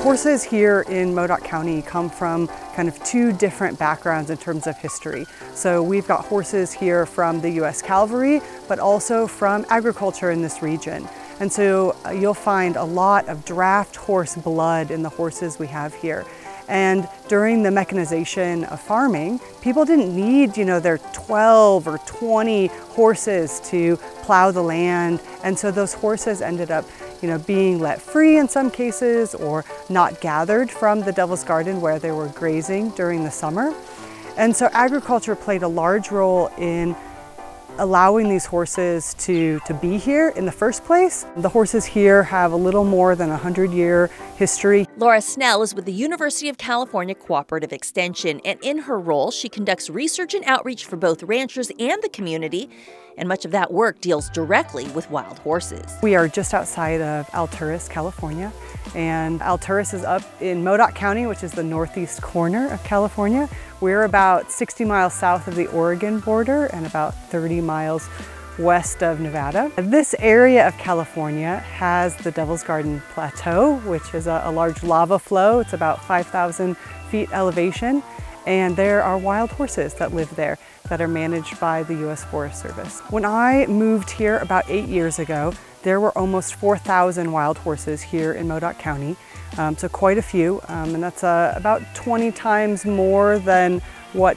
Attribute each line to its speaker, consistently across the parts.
Speaker 1: horses here in Modoc County come from kind of two different backgrounds in terms of history. So we've got horses here from the US Cavalry, but also from agriculture in this region. And so you'll find a lot of draft horse blood in the horses we have here. And during the mechanization of farming, people didn't need, their 12 or 20 horses to plow the land. And so those horses ended up, being let free in some cases, or not gathered from the Devil's Garden where they were grazing during the summer. And so agriculture played a large role in allowing these horses to be here in the first place. The horses here have a little more than 100-year history.
Speaker 2: Laura Snell is with the University of California Cooperative Extension, and in her role, she conducts research and outreach for both ranchers and the community, and much of that work deals directly with wild horses.
Speaker 1: We are just outside of Alturas, California, and Alturas is up in Modoc County, which is the northeast corner of California. We're about 60 miles south of the Oregon border and about 30 miles west of Nevada. This area of California has the Devil's Garden Plateau, which is a large lava flow. It's about 5,000 feet elevation, and there are wild horses that live there that are managed by the U.S. Forest Service. When I moved here about 8 years ago, there were almost 4,000 wild horses here in Modoc County, so quite a few, and that's about 20 times more than what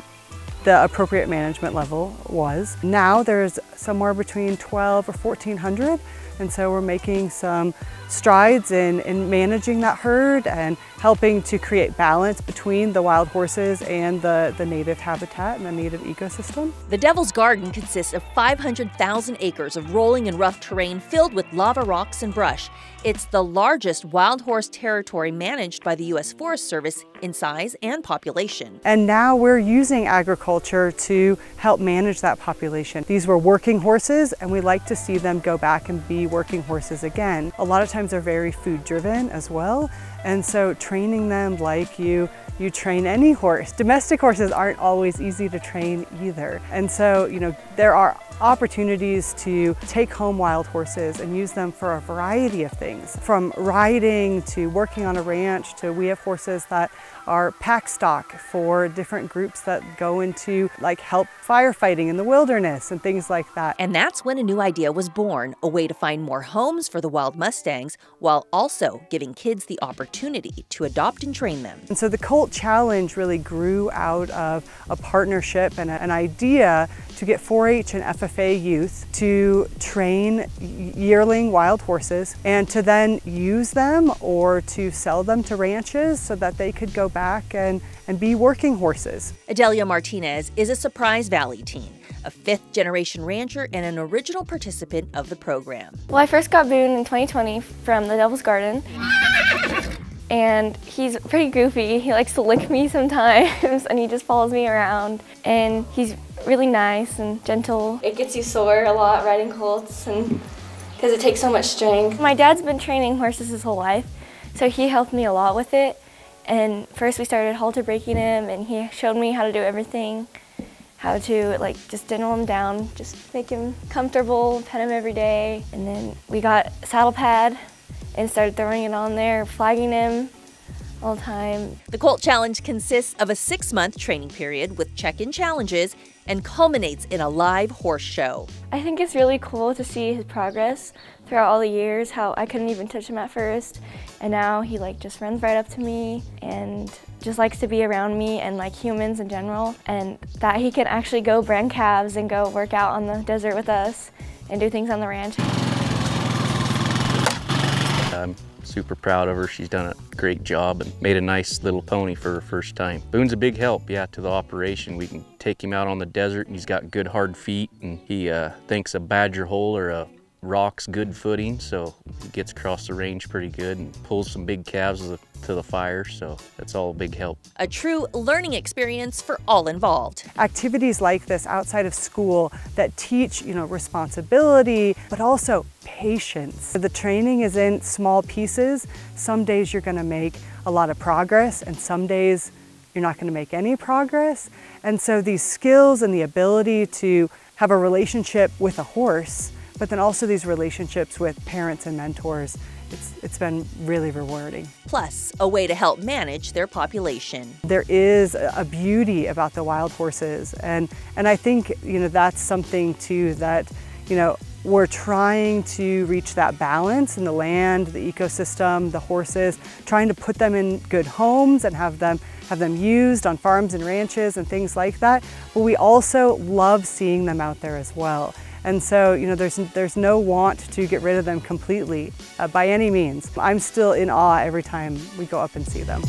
Speaker 1: the appropriate management level was. Now there's somewhere between 12 or 1,400, and so we're making some strides in managing that herd and helping to create balance between the wild horses and the native habitat and the native ecosystem.
Speaker 2: The Devil's Garden consists of 500,000 acres of rolling and rough terrain filled with lava rocks and brush. It's the largest wild horse territory managed by the U.S. Forest Service in size and population.
Speaker 1: And now we're using agriculture to help manage that population. These were working horses, and we like to see them go back and be working horses again. A lot of times they're very food driven as well, and so training them like you train any horse. Domestic horses aren't always easy to train either. And so, there are opportunities to take home wild horses and use them for a variety of things, from riding to working on a ranch to we have horses that are pack stock for different groups that go into help firefighting in the wilderness and things like that.
Speaker 2: And that's when a new idea was born, a way to find more homes for the wild Mustangs while also giving kids the opportunity to adopt and train them.
Speaker 1: And so the Colt Challenge really grew out of a partnership and an idea to get 4-H and FFA youth to train yearling wild horses and to then use them or to sell them to ranches so that they could go back and be working horses.
Speaker 2: Adelia Martinez is a Surprise Valley teen, a fifth-generation rancher and an original participant of the program.
Speaker 3: Well, I first got Boone in 2020 from the Devil's Garden. And he's pretty goofy. He likes to lick me sometimes, and he just follows me around. And he's really nice and gentle. It gets you sore a lot riding colts, and because it takes so much strength. My dad's been training horses his whole life, so he helped me a lot with it. And first we started halter breaking him, and he showed me how to do everything. How to just gentle him down, just make him comfortable, pet him every day. And then we got a saddle pad and started throwing it on there, flagging him all the time.
Speaker 2: The Colt Challenge consists of a 6-month training period with check-in challenges and culminates in a live horse show.
Speaker 3: I think it's really cool to see his progress throughout all the years, how I couldn't even touch him at first, and now he just runs right up to me and just likes to be around me and humans in general, and that he can actually go brand calves and go work out on the desert with us and do things on the ranch.
Speaker 4: I'm super proud of her. She's done a great job and made a nice little pony for her first time. Boone's a big help, to the operation. We can take him out on the desert, and he's got good hard feet, and he thinks a badger hole or a rock's good footing, so he gets across the range pretty good and pulls some big calves to the fire, so that's all a big help.
Speaker 2: A true learning experience for all involved.
Speaker 1: Activities like this outside of school that teach, responsibility, but also patience. The training is in small pieces. Some days you're going to make a lot of progress, and some days you're not going to make any progress. And so these skills and the ability to have a relationship with a horse, but then also these relationships with parents and mentors it's been really rewarding.
Speaker 2: Plus, a way to help manage their population.
Speaker 1: There is a beauty about the wild horses, and I think, you know, that's something too that, you know, we're trying to reach that balance in the land, the ecosystem, the horses, trying to put them in good homes and have them used on farms and ranches and things like that. But we also love seeing them out there as well. And so, you know, there's no want to get rid of them completely by any means. I'm still in awe every time we go up and see them.